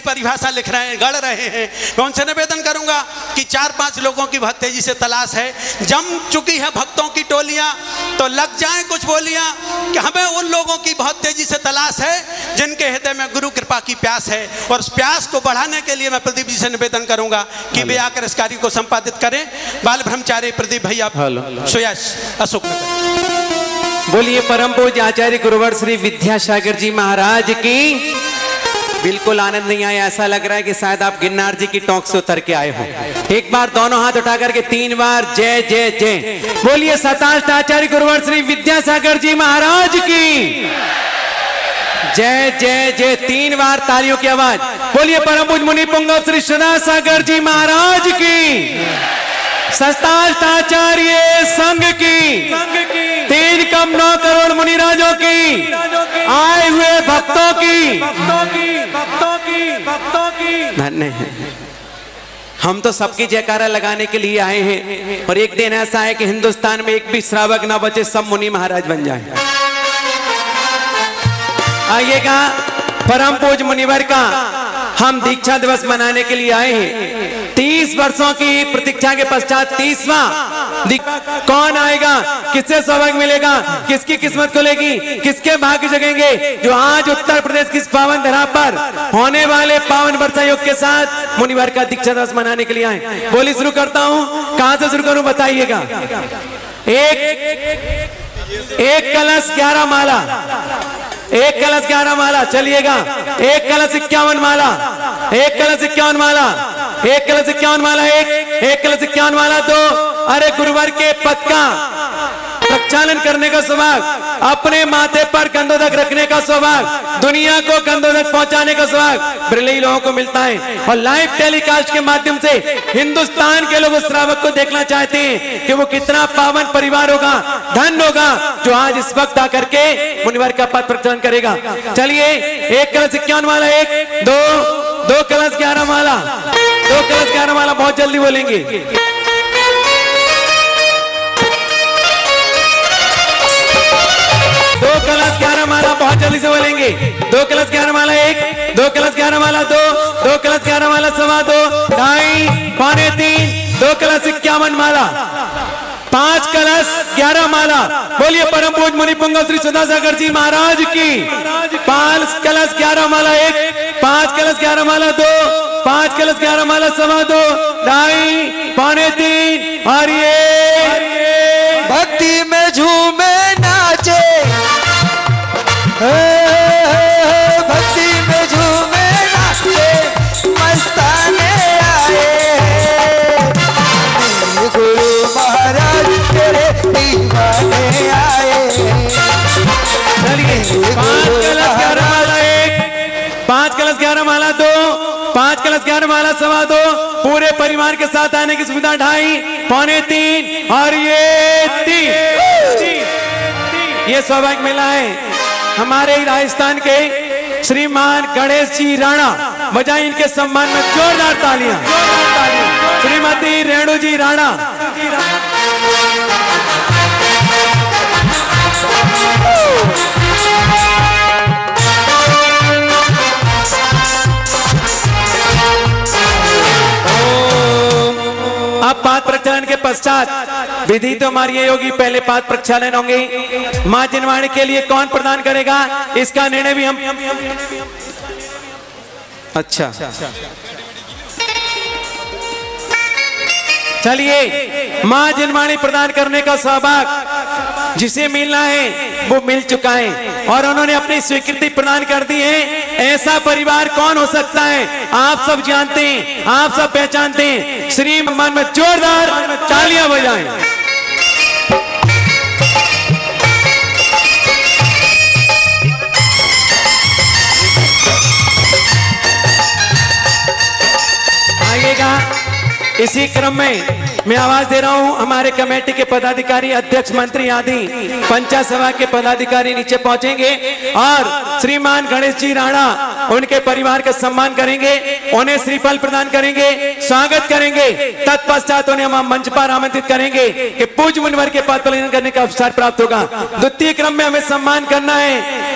परिभाषा लिख रहे हैं, गढ़ रहे हैं। मैं उनसे निवेदन करूंगा कि 4-5 लोगों की बहुत तेजी से तलाश है। जम चुकी है भक्तों की टोलियां, तो लग जाएं कुछ बोलियां कि हमें उन लोगों की बहुत तेजी से तलाश है जिनके हृदय में गुरु कृपा की प्यास है। और उस प्यास को बढ़ाने के लिए मैं प्रदीप जी से निवेदन करूंगा कि वे आकर इस कार्य को संपादित करें। बाल ब्रह्मचारी प्रदीप भैया, सुयश, अशोक नगर। बोलिए परम पूज्य आचार्य गुरुवर श्री विद्यासागर जी महाराज की। बिल्कुल आनंद नहीं आया, ऐसा लग रहा है कि शायद आप गिरनार जी की टोंक से उतर के आए हो। एक बार दोनों हाथ उठा करके 3 बार जय जय जय बोलिए। शताष्ट आचार्य गुरुवर श्री विद्यासागर जी महाराज की जय जय जय। 3 बार तालियों की आवाज। बोलिए परम पूज्य मुनि पुंगव श्री सदासागर जी महाराज की, शताष्ट आचार्य संघ की, 3 कम 9 करोड़ मुनिराजों की, आए हुए भक्तों की धन्य है। हम तो सबकी जयकारा लगाने के लिए आए हैं। और एक दिन ऐसा है कि हिंदुस्तान में एक भी श्रावक ना बचे, सब मुनि महाराज बन जाए। आइएगा, परम पूज्य मुनिवर का हम दीक्षा दिवस मनाने के लिए आए हैं। 30 वर्षों की प्रतीक्षा के पश्चात 30वां कौन आएगा, किससे सौभाग्य मिलेगा, किसकी किस्मत खुलेगी, किसके भाग्य जगेंगे, जो आज उत्तर प्रदेश की पावन धरा पर होने वाले पावन वर्षा योग के साथ मुनिवर का दीक्षा दिवस मनाने के लिए आए। बोली शुरू करता हूं, कहां से शुरू करूं बताइएगा। एक कलश 11 माला, 1 कलश 11 माला, चलिएगा। 1 कलश 51 माला, 1 कलश 51 माला, 1 कलश 51 माला, 1 कलश 51 माला, 2। अरे गुरुवर के पद का प्रक्षालन करने का सौभाग्य, अपने माथे पर गंधोदक रखने का सौभाग्य, दुनिया को गंधोदक पहुंचाने का सौभाग्य ब्रिलेई लोगों को मिलता है। और लाइव टेलीकास्ट के माध्यम से हिंदुस्तान के लोग उस श्रावक को देखना चाहते हैं कि वो कितना पावन परिवार होगा, धन होगा, जो आज इस वक्त आकर के मुनिवर का पद प्रक्षालन करेगा। चलिए, 1 कलश 51 माला, 1, 2 कलश 11 माला, 2 कलश 11 माला, बहुत जल्दी बोलेंगे। 2 कलश 11 माला, बहुत जल्दी से बोलेंगे। 2 कलश 11 माला, 1, 2 कलश 11 माला, 2 कलश 11 माला, 2.25, 2.5, पौने 3, 2 कलश 51 माला, 5 कलश 11 माला। बोलिए परम पूज्य मुनि पुंगव श्री सदासागर जी महाराज की। 5 कलश 11 माला, 1, 5 कलश 11 माला, 2, 5 कलश 11 माला, 2.25, 2.5, पौने 3। और ये भक्ति में झूमे नाचे, भक्ति में झूमे नाचे, मस्ताने आए, गुरु महाराज तेरे दीवाने आए। चलिए, 5 कलश 11 माला, 1, 5 कलश 11 माला, 2, 5 कलश 11 माला, 2.25, पूरे परिवार के साथ आने की सुविधा, 2.5, पौने 3। और ये 3 ये सौभाग्य मिला है हमारे राजस्थान के श्रीमान गणेश जी राणा। बजाई इनके सम्मान में जोरदार तालियां। श्रीमती रेणु जी राणा। अब पाद प्रक्षालन के पश्चात विधि तो हमारी ये होगी, पहले पाद प्रक्षालन होंगे। मां जिनवाणी के लिए कौन प्रदान करेगा, इसका निर्णय भी हम। अच्छा, चलिए, मां जिनवाणी प्रदान करने का सौभाग्य जिसे मिलना है वो मिल चुका है और उन्होंने अपनी स्वीकृति प्रदान कर दी है। ऐसा परिवार कौन हो सकता है, आप सब जानते हैं, आप सब पहचानते हैं। श्री मन में जोरदार तालियां बजाएं। आइएगा, इसी क्रम में मैं आवाज दे रहा हूं, हमारे कमेटी के पदाधिकारी, अध्यक्ष, मंत्री आदि पंचायत सभा के पदाधिकारी नीचे पहुंचेंगे और श्रीमान गणेश जी राणा उनके परिवार का सम्मान करेंगे, उन्हें श्रीफल प्रदान करेंगे, स्वागत करेंगे। तत्पश्चात उन्हें हम मंच पर आमंत्रित करेंगे कि पूज्य मुनिवर के पद प्रदान करने का अवसर प्राप्त होगा। द्वितीय क्रम में हमें सम्मान करना है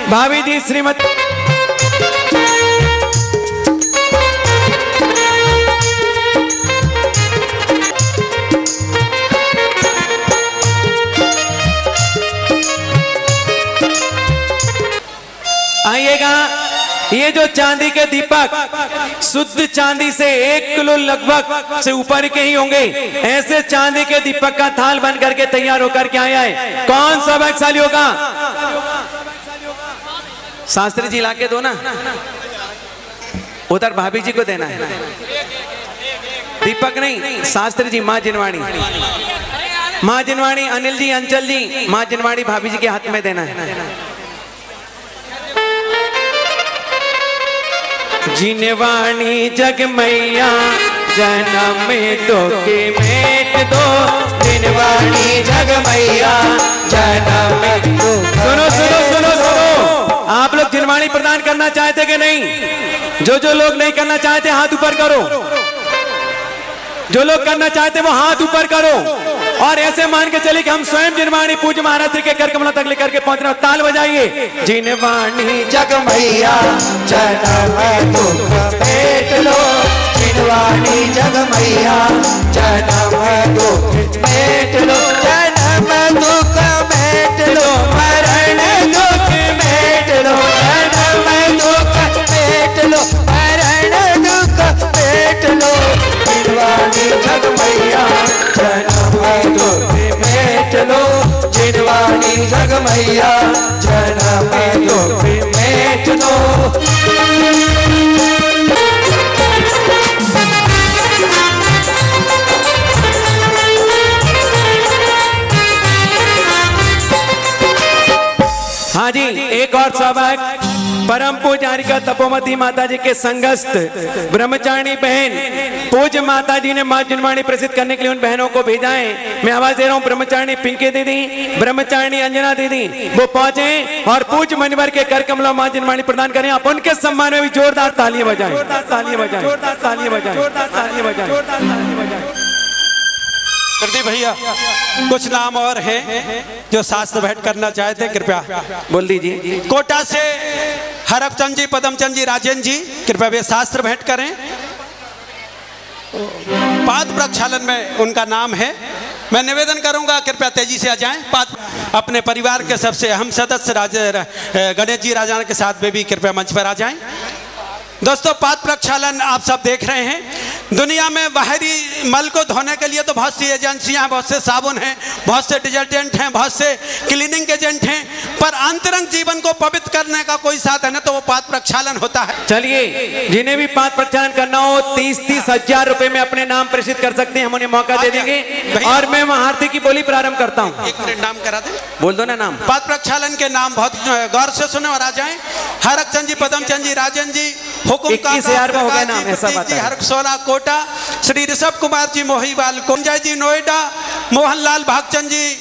भाभी जी श्रीमती चांदी के दीपक शुद्ध चांदी से 1 किलो लगभग से ऊपर के ही होंगे, ऐसे चांदी के दीपक का थाल बन करके तैयार होकर के आया है। कौन सा भाग्यशाली होगा? शास्त्री जी लाके दो ना, उधर भाभी जी को देना है। दीपक नहीं, शास्त्री जी, माँ जिनवाणी, माँ जिनवाणी, अनिल जी, अंचल जी, माँ जिनवाणी भाभी जी के हाथ में देना है। जिनवाणी जग मैया जन्म में दो के मेट दो, जिनवाणी जग मैया जन्म में दो। सुनो सुनो सुनो सुनो, आप लोग जिनवाणी प्रदान करना चाहते कि नहीं? जो लोग नहीं करना चाहते हाथ ऊपर करो, जो लोग करना चाहते वो हाथ ऊपर करो, और ऐसे मान के चले कि हम स्वयं जिनवाणी पूज्य महाराज जी के कर कमलों तक लेकर के पहुंच रहे हो। ताल बजाइए। जिनवाणी जग मैया जन्म दुख मेट लो, जिनवाणी जग मैया जन्म दुख मेट लो, जन्म दुख मेट लो, मरण दुख मेट लो, जन्म दुख मेट लो, मरण दुख मेट लो, जिनवाणी जग मैया जन्म दुख मेट लो, जिनवाणी जग मैया जन्म दुख मेट लो। हाँ जी, एक और सौभाग्य परम पूजारिका तपोमती माता जी के संगस्त ब्रह्मचारिणी बहन पूज्य माता जी ने माँ जिनवाणी प्रसिद्ध करने के लिए उन बहनों को भेजा है। मैं आवाज दे रहा हूँ, ब्रह्मचारिणी पिंकी दीदी, ब्रह्मचारिणी अंजना दीदी, वो पहुंचे और पूज्य मणिवर के कर कमलों माँ जिनवाणी प्रदान करें। आप उनके सम्मान में भी जोरदार तालियां बजाएं, जोरदार तालियां बजाएं, जोरदार तालियां बजाएं, जोरदार तालियां बजाएं, जोरदार तालियां बजाएं। प्रदीप भैया, कुछ नाम और हैं जो शास्त्र भेंट करना चाहते हैं, कृपया बोल दीजिए। कोटा से हरपचंद जी, पदमचंद जी, राजेंद्र जी, कृपया वे शास्त्र भेंट करें। पाद प्रक्षालन में उनका नाम है। मैं निवेदन करूंगा कृपया तेजी से आ जाएं। अपने परिवार के सबसे अहम सदस्य गणेश जी राजान के साथ वे भी कृपया मंच पर आ जाएं। दोस्तों, पाद प्रक्षालन आप सब देख रहे हैं। दुनिया में बाहरी मल को धोने के लिए तो बहुत सी एजेंसियां हैं, बहुत से साबुन हैं, बहुत से डिटर्जेंट हैं, बहुत से क्लीनिंग एजेंट हैं, पर अंतरंग जीवन को पवित्र करने का कोई साधन है तो वो पाद प्रक्षालन होता है। चलिए, जिन्हें भी पाद प्रक्षालन करना हो 30-30 हजार रुपए में अपने नाम प्रेषित कर सकते हैं, हम उन्हें मौका दे देंगे। और मैं महाआरती की बोली प्रारंभ करता हूँ। एक मिनट, नाम करा दे, बोल दो ना नाम। पाद प्रक्षालन के नाम बहुत गौर से सुने और आ जाए। हरपचंद जी, पदमचंद जी, राजन जी, हुकुम 21,000 में हो गया नाम, ऐसा बात है। हरसोला कोटा, श्री ऋषभ कुमार जी मोहीवाल, कुंजय जी नोएडा, मोहनलाल भागचंद जी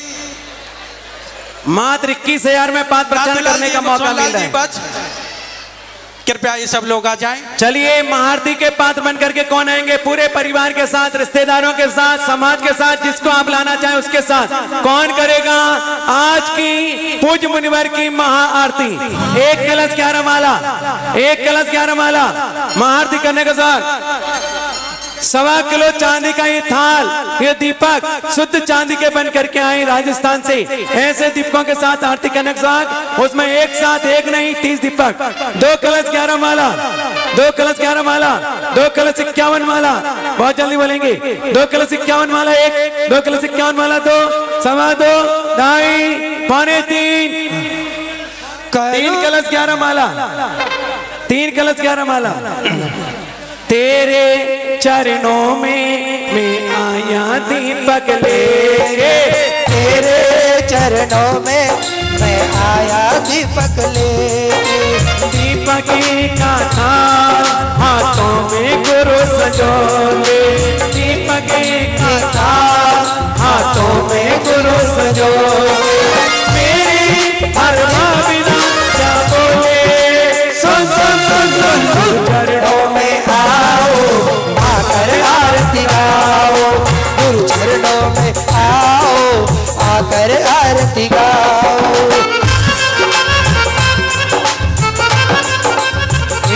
मात्र 21,000 में पाद प्रक्षालन करने का मौका मिल रहा है। कृपया ये सब लोग आ जाएं। चलिए, महाआरती के पात्र बन करके कौन आएंगे? पूरे परिवार के साथ, रिश्तेदारों के साथ, समाज के साथ, जिसको आप लाना चाहें उसके साथ। कौन करेगा आज की पूज्य मुनिवर की महाआरती? 1 कलश 11 माला, 1 कलश 11 माला महाआरती करने के साथ 1.25 किलो चांदी का ये थाल, ये दीपक शुद्ध चांदी के बन करके आए राजस्थान से। ऐसे दीपकों के साथ आरती करने के साथ उसमें एक साथ एक नहीं 30 दीपक, 2 कलश 11 माला, 2 कलश 11 माला, 2 कलश 51 माला, बहुत जल्दी बोलेंगे। 2 कलश 51 माला 1, 2 कलश 51 माला 2, 2.25, 2.5, पौने 3, 3 कलश 11 माला, 3 कलश 11 माला। तेरे चरणों में मैं आया दीपक लेके, तेरे चरणों में मैं आया दीपक लेके। दीपक का थाल हाथों में गुरु सजोगे, दीपक का थाल हाथों में गुरु सजोगे। मेरी हर भावना क्या बोले, सुन सुन सुन सुन सुन। चरणों में आकर आरती गाओ, गुरु चरणों में आओ, आकर आरती गाओ।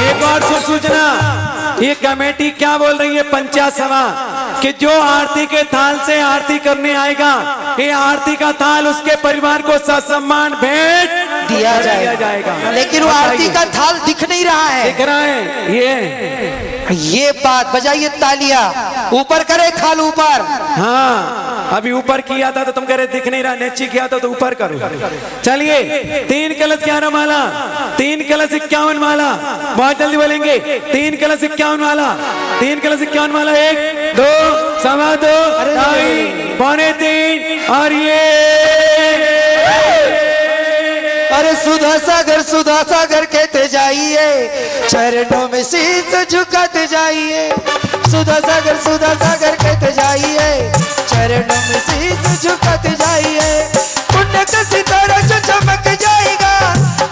एक और सूचना, ये कमेटी क्या बोल रही है पंचायत सभा कि जो आरती के थाल से आरती करने आएगा, ये आरती का थाल उसके परिवार को ससम्मान भेंट दिया जाएगा। लेकिन वो आरती का थाल दिख नहीं नहीं रहा है। दिख रहा है ये बात, बजाइए तालियां, ऊपर करे खाल ऊपर। हाँ, अभी ऊपर किया था तो तुम कह रहे दिख नहीं रहा, नीचे किया था तो ऊपर करो। चलिए 3 कलश 11 माला, 3 कलश 51 माला, बहुत जल्दी बोलेंगे। 3 कलश 51 माला, 3 कलश 51 माला, 1 2 सवा 2 2 पौने 3 और ये अरे सुधा सागर कहते जाइए, चरणों में शीश झुकाते जाइए। सुधा सागर कहते जाइए, चरणों में शीश झुकाते जाइए। पुण्य का सितारा जो चमक जाएगा,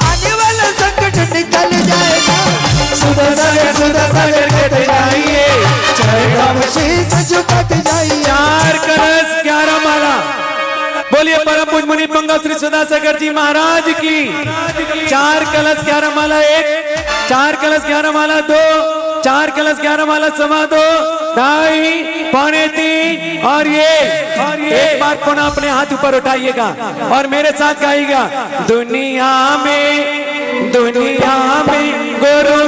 आने वाला संकट निकल जाएगा। सुधा सागर कहते जाइए, चरणों में शीश झुकाते जाइए। 4 कलश 11 माला, बोलिए परम पूज्य मुनि पंगा श्री सुधा सागर जी महाराज की। 4 कलश 11 माला, 1 4 कलश 11 माला, 2 4 कलश 11 माला, सवा 2 2 पौने 3 और ये एक बार पुनः अपने हाथ ऊपर उठाइएगा और मेरे साथ गाइएगा। दुनिया में गुरु